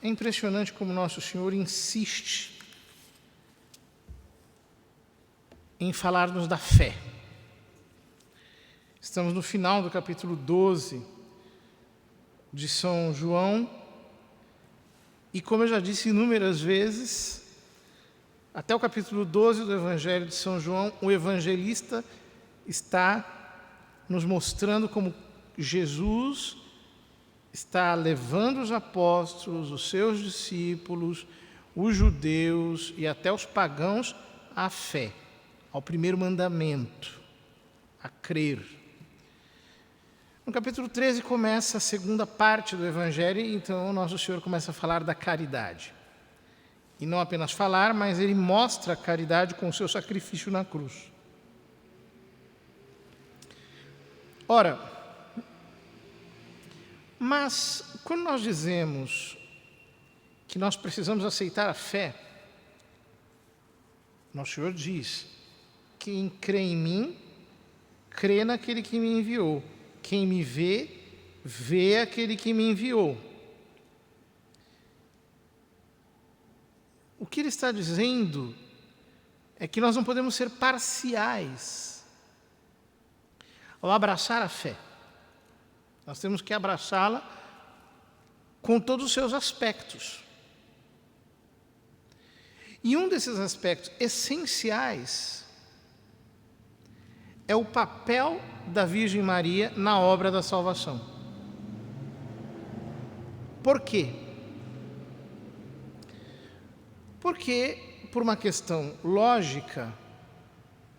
É impressionante como Nosso Senhor insiste em falar-nos da fé. Estamos no final do capítulo 12 de São João, e como eu já disse inúmeras vezes, até o capítulo 12 do Evangelho de São João, o evangelista está nos mostrando como Jesus está levando os apóstolos, os seus discípulos, os judeus e até os pagãos à fé, ao primeiro mandamento, a crer. No capítulo 13 começa a segunda parte do Evangelho, então o Nosso Senhor começa a falar da caridade. E não apenas falar, mas ele mostra a caridade com o seu sacrifício na cruz. Ora, mas quando nós dizemos que nós precisamos aceitar a fé, Nosso Senhor diz: quem crê em mim, crê naquele que me enviou. Quem me vê, vê aquele que me enviou. O que ele está dizendo é que nós não podemos ser parciais ao abraçar a fé. Nós temos que abraçá-la com todos os seus aspectos. E um desses aspectos essenciais é o papel da Virgem Maria na obra da salvação. Por quê? Porque, por uma questão lógica,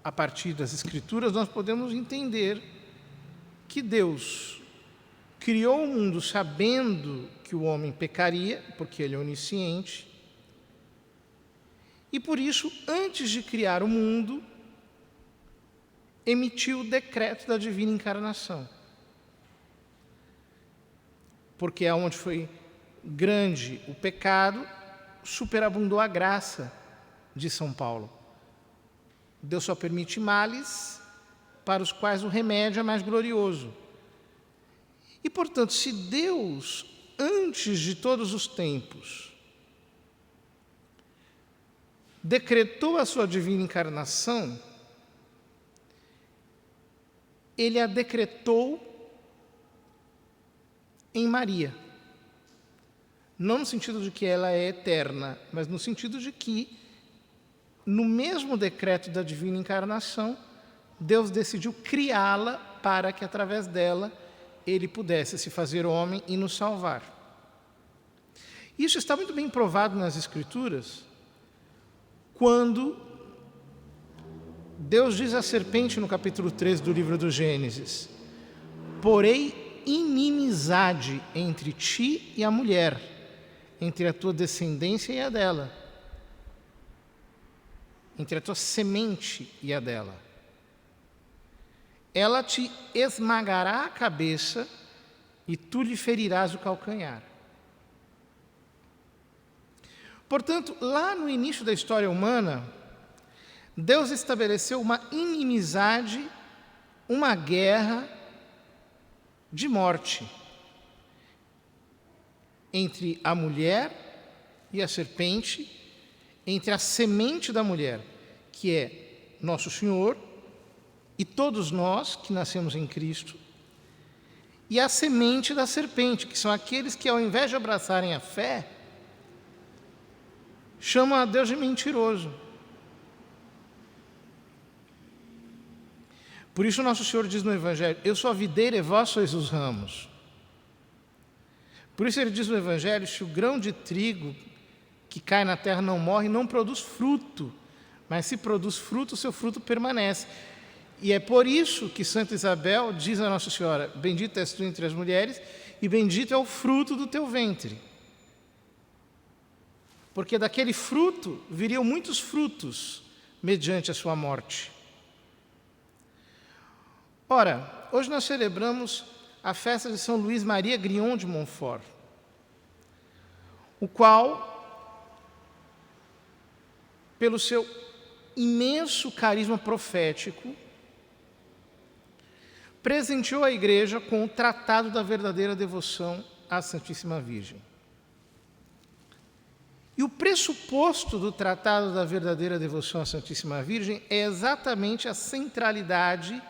a partir das Escrituras, nós podemos entender que Deus criou o mundo sabendo que o homem pecaria, porque ele é onisciente, e por isso, antes de criar o mundo, emitiu o decreto da divina encarnação. Porque aonde foi grande o pecado, superabundou a graça, de São Paulo. Deus só permite males para os quais o remédio é mais glorioso. E, portanto, se Deus, antes de todos os tempos, decretou a sua divina encarnação, ele a decretou em Maria. Não no sentido de que ela é eterna, mas no sentido de que, no mesmo decreto da divina encarnação, Deus decidiu criá-la para que, através dela, ele pudesse se fazer homem e nos salvar. Isso está muito bem provado nas Escrituras, quando Deus diz à serpente no capítulo 3 do livro do Gênesis: porém inimizade entre ti e a mulher, entre a tua descendência e a dela, entre a tua semente e a dela. Ela te esmagará a cabeça e tu lhe ferirás o calcanhar. Portanto, lá no início da história humana, Deus estabeleceu uma inimizade, uma guerra de morte entre a mulher e a serpente, entre a semente da mulher, que é Nosso Senhor, e todos nós que nascemos em Cristo, e a semente da serpente, que são aqueles que, ao invés de abraçarem a fé, chamam a Deus de mentiroso. Por isso Nosso Senhor diz no Evangelho: eu sou a videira e vós sois os ramos. Por isso ele diz no Evangelho: se o grão de trigo que cai na terra não morre, não produz fruto, mas se produz fruto, o seu fruto permanece. E é por isso que Santa Isabel diz a Nossa Senhora: bendita és tu entre as mulheres e bendito é o fruto do teu ventre. Porque daquele fruto viriam muitos frutos mediante a sua morte. Ora, hoje nós celebramos a festa de São Luís Maria Grignon de Montfort, o qual, pelo seu imenso carisma profético, presenteou a Igreja com o Tratado da Verdadeira Devoção à Santíssima Virgem. E o pressuposto do Tratado da Verdadeira Devoção à Santíssima Virgem é exatamente a centralidade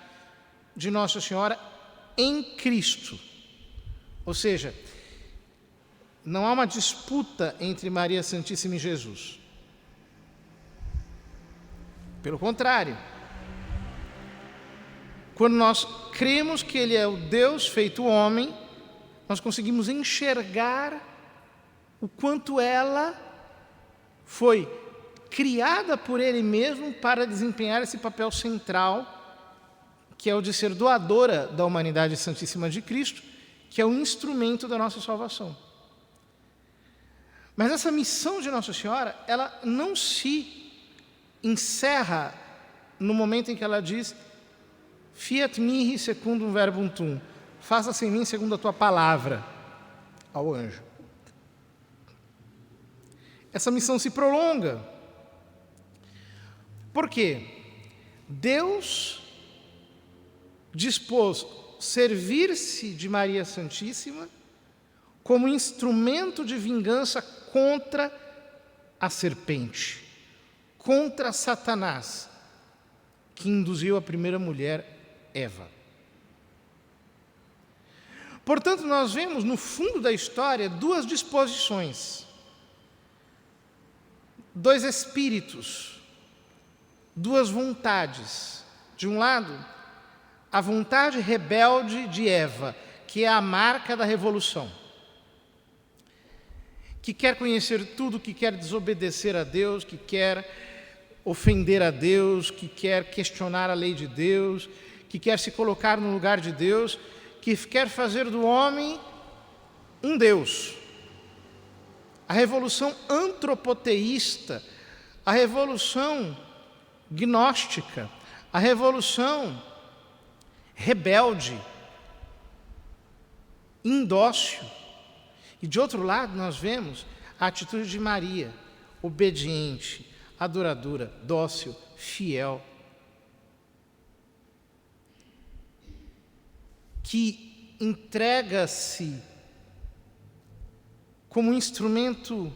de Nossa Senhora em Cristo. Ou seja, não há uma disputa entre Maria Santíssima e Jesus. Pelo contrário, quando nós cremos que Ele é o Deus feito homem, nós conseguimos enxergar o quanto ela foi criada por Ele mesmo para desempenhar esse papel central, que é o de ser doadora da humanidade santíssima de Cristo, que é o instrumento da nossa salvação. Mas essa missão de Nossa Senhora, ela não se encerra no momento em que ela diz Fiat mihi secundum verbum tuum, faça-se em mim segundo a tua palavra, ao anjo. Essa missão se prolonga. Por quê? Deus dispôs servir-se de Maria Santíssima como instrumento de vingança contra a serpente, contra Satanás, que induziu a primeira mulher, Eva. Portanto, nós vemos no fundo da história duas disposições, dois espíritos, duas vontades. De um lado, a vontade rebelde de Eva, que é a marca da revolução, que quer conhecer tudo, que quer desobedecer a Deus, que quer ofender a Deus, que quer questionar a lei de Deus, que quer se colocar no lugar de Deus, que quer fazer do homem um Deus. A revolução antropoteísta, a revolução gnóstica, a revolução rebelde, indócil. E de outro lado nós vemos a atitude de Maria, obediente, adoradora, dócil, fiel, que entrega-se como instrumento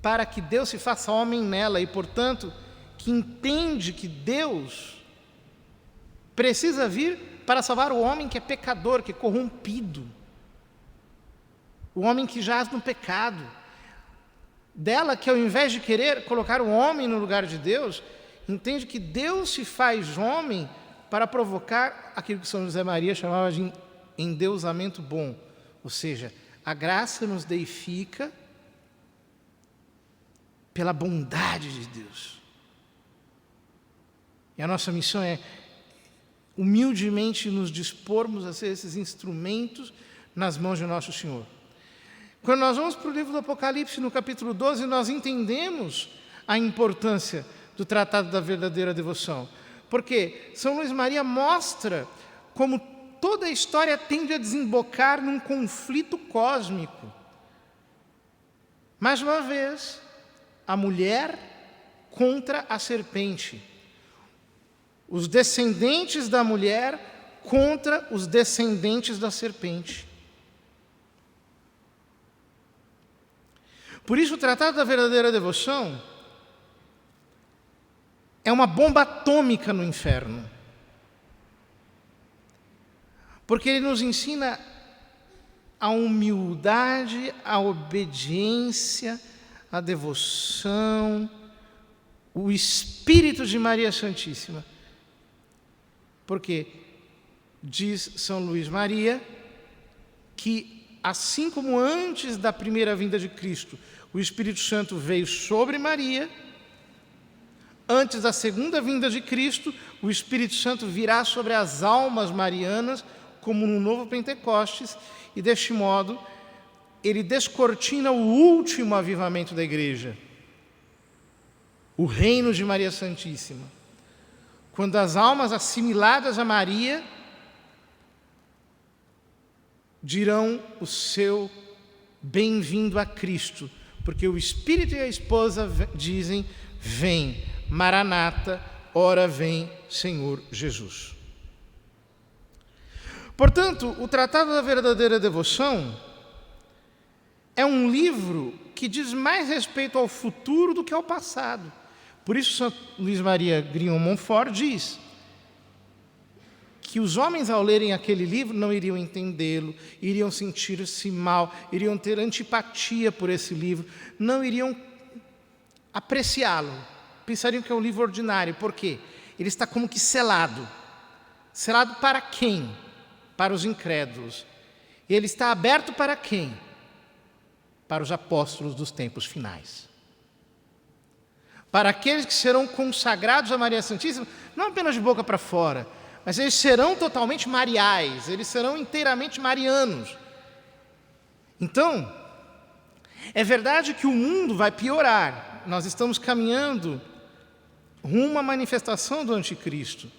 para que Deus se faça homem nela e, portanto, que entende que Deus precisa vir para salvar o homem que é pecador, que é corrompido, o homem que jaz no pecado. Dela que, ao invés de querer colocar o homem no lugar de Deus, entende que Deus se faz homem para provocar aquilo que São José Maria chamava de endeusamento bom, ou seja, a graça nos deifica pela bondade de Deus. E a nossa missão é humildemente nos dispormos a ser esses instrumentos nas mãos de Nosso Senhor. Quando nós vamos para o livro do Apocalipse, no capítulo 12, nós entendemos a importância do Tratado da Verdadeira Devoção. Porque São Luís Maria mostra como toda a história tende a desembocar num conflito cósmico. Mais uma vez, a mulher contra a serpente. Os descendentes da mulher contra os descendentes da serpente. Por isso, o Tratado da Verdadeira Devoção é uma bomba atômica no inferno. Porque ele nos ensina a humildade, a obediência, a devoção, o espírito de Maria Santíssima. Porque diz São Luís Maria que, assim como antes da primeira vinda de Cristo, o Espírito Santo veio sobre Maria, antes da segunda vinda de Cristo, o Espírito Santo virá sobre as almas marianas, como no novo Pentecostes, e deste modo ele descortina o último avivamento da Igreja, o reino de Maria Santíssima. Quando as almas assimiladas a Maria dirão o seu bem-vindo a Cristo, porque o Espírito e a esposa dizem: vem, Maranata, ora vem, Senhor Jesus. Portanto, o Tratado da Verdadeira Devoção é um livro que diz mais respeito ao futuro do que ao passado. Por isso, São Luís Maria Grignon Montfort diz que os homens, ao lerem aquele livro, não iriam entendê-lo, iriam sentir-se mal, iriam ter antipatia por esse livro, não iriam apreciá-lo, pensariam que é um livro ordinário. Por quê? Ele está como que selado. Selado para quem? Para os incrédulos. E ele está aberto para quem? Para os apóstolos dos tempos finais. Para aqueles que serão consagrados a Maria Santíssima, não apenas de boca para fora, mas eles serão totalmente mariais, eles serão inteiramente marianos. Então, é verdade que o mundo vai piorar. Nós estamos caminhando rumo à manifestação do anticristo.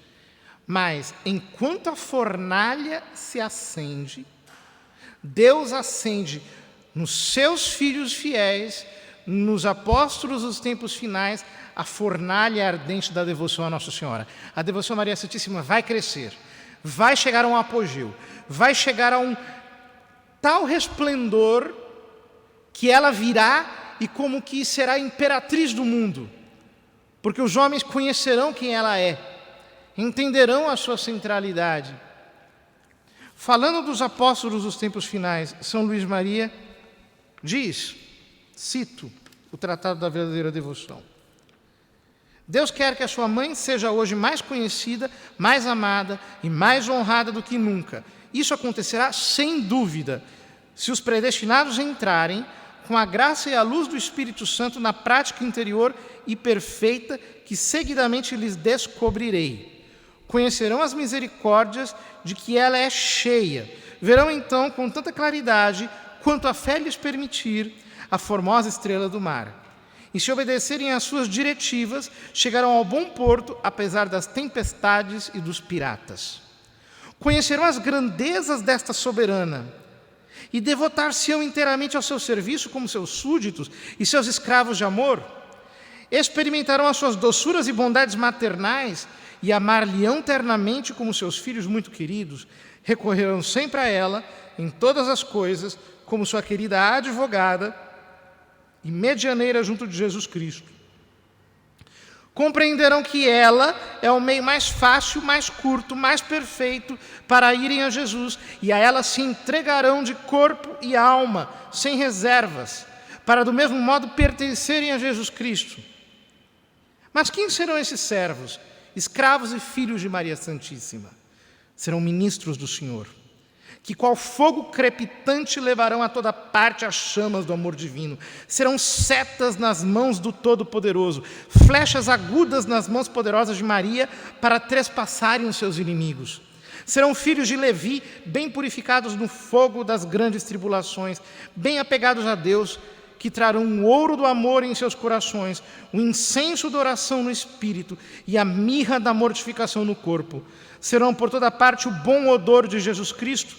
Mas, enquanto a fornalha se acende, Deus acende nos seus filhos fiéis, nos apóstolos dos tempos finais, a fornalha ardente da devoção a Nossa Senhora. A devoção a Maria Santíssima vai crescer, vai chegar a um apogeu, vai chegar a um tal resplendor que ela virá e como que será imperatriz do mundo, porque os homens conhecerão quem ela é, entenderão a sua centralidade. Falando dos apóstolos dos tempos finais, São Luís Maria diz, cito o Tratado da Verdadeira Devoção: Deus quer que a sua mãe seja hoje mais conhecida, mais amada e mais honrada do que nunca. Isso acontecerá sem dúvida, se os predestinados entrarem com a graça e a luz do Espírito Santo na prática interior e perfeita que seguidamente lhes descobrirei. Conhecerão as misericórdias de que ela é cheia. Verão então com tanta claridade quanto a fé lhes permitir a formosa estrela do mar. E se obedecerem às suas diretivas, chegarão ao bom porto, apesar das tempestades e dos piratas. Conhecerão as grandezas desta soberana e devotar-se-ão inteiramente ao seu serviço como seus súditos e seus escravos de amor. Experimentarão as suas doçuras e bondades maternais e amar-lhe-ão ternamente como seus filhos muito queridos. Recorrerão sempre a ela, em todas as coisas, como sua querida advogada e medianeira junto de Jesus Cristo. Compreenderão que ela é o meio mais fácil, mais curto, mais perfeito para irem a Jesus, e a ela se entregarão de corpo e alma, sem reservas, para do mesmo modo pertencerem a Jesus Cristo. Mas quem serão esses servos? Escravos e filhos de Maria Santíssima. Serão ministros do Senhor, que qual fogo crepitante levarão a toda parte as chamas do amor divino. Serão setas nas mãos do Todo-Poderoso, flechas agudas nas mãos poderosas de Maria para trespassarem os seus inimigos. Serão filhos de Levi, bem purificados no fogo das grandes tribulações, bem apegados a Deus, que trarão o ouro do amor em seus corações, o incenso da oração no espírito e a mirra da mortificação no corpo. Serão por toda parte o bom odor de Jesus Cristo,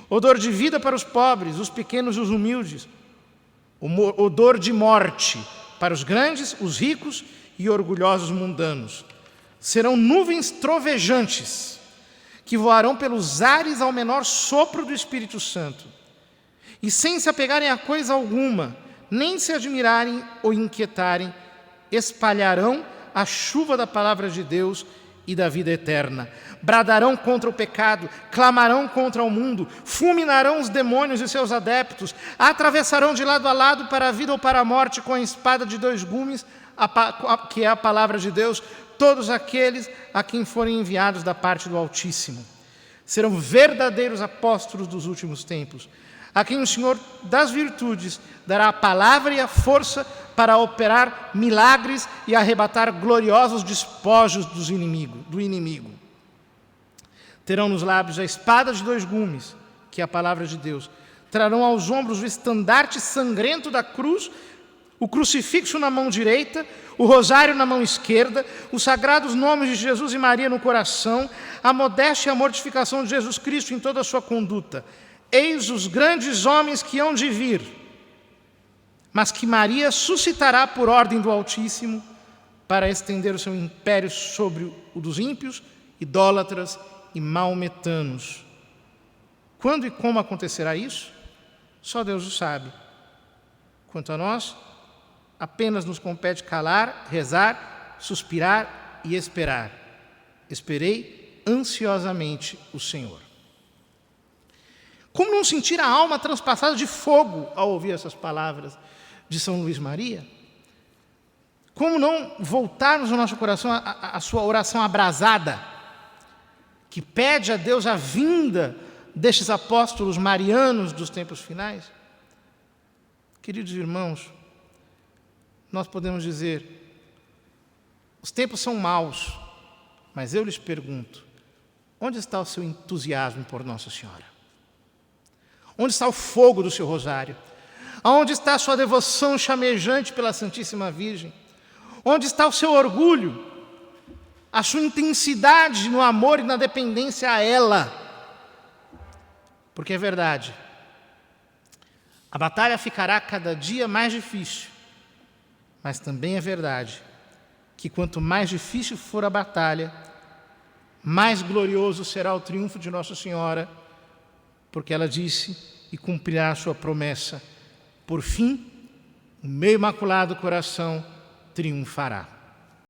odor de vida para os pobres, os pequenos e os humildes, odor de morte para os grandes, os ricos e orgulhosos mundanos. Serão nuvens trovejantes, que voarão pelos ares ao menor sopro do Espírito Santo, e sem se apegarem a coisa alguma, nem se admirarem ou inquietarem, espalharão a chuva da palavra de Deus e da vida eterna. Bradarão contra o pecado, clamarão contra o mundo, fulminarão os demônios e seus adeptos, atravessarão de lado a lado para a vida ou para a morte com a espada de dois gumes, que é a palavra de Deus, todos aqueles a quem forem enviados da parte do Altíssimo. Serão verdadeiros apóstolos dos últimos tempos, a quem o Senhor das virtudes dará a palavra e a força para operar milagres e arrebatar gloriosos despojos do inimigo. Terão nos lábios a espada de dois gumes, que é a palavra de Deus. Trarão aos ombros o estandarte sangrento da cruz, o crucifixo na mão direita, o rosário na mão esquerda, os sagrados nomes de Jesus e Maria no coração, a modéstia e a mortificação de Jesus Cristo em toda a sua conduta. Eis os grandes homens que hão de vir, mas que Maria suscitará por ordem do Altíssimo para estender o seu império sobre o dos ímpios, idólatras e maometanos. Quando e como acontecerá isso? Só Deus o sabe. Quanto a nós, apenas nos compete calar, rezar, suspirar e esperar. Esperei ansiosamente o Senhor. Como não sentir a alma transpassada de fogo ao ouvir essas palavras de São Luís Maria? Como não voltarmos no nosso coração a sua oração abrasada, que pede a Deus a vinda destes apóstolos marianos dos tempos finais? Queridos irmãos, nós podemos dizer, os tempos são maus, mas eu lhes pergunto, onde está o seu entusiasmo por Nossa Senhora? Onde está o fogo do seu rosário? Onde está a sua devoção chamejante pela Santíssima Virgem? Onde está o seu orgulho? A sua intensidade no amor e na dependência a ela? Porque é verdade, a batalha ficará cada dia mais difícil, mas também é verdade que quanto mais difícil for a batalha, mais glorioso será o triunfo de Nossa Senhora, porque ela disse e cumprirá a sua promessa. Por fim, o meu imaculado coração triunfará.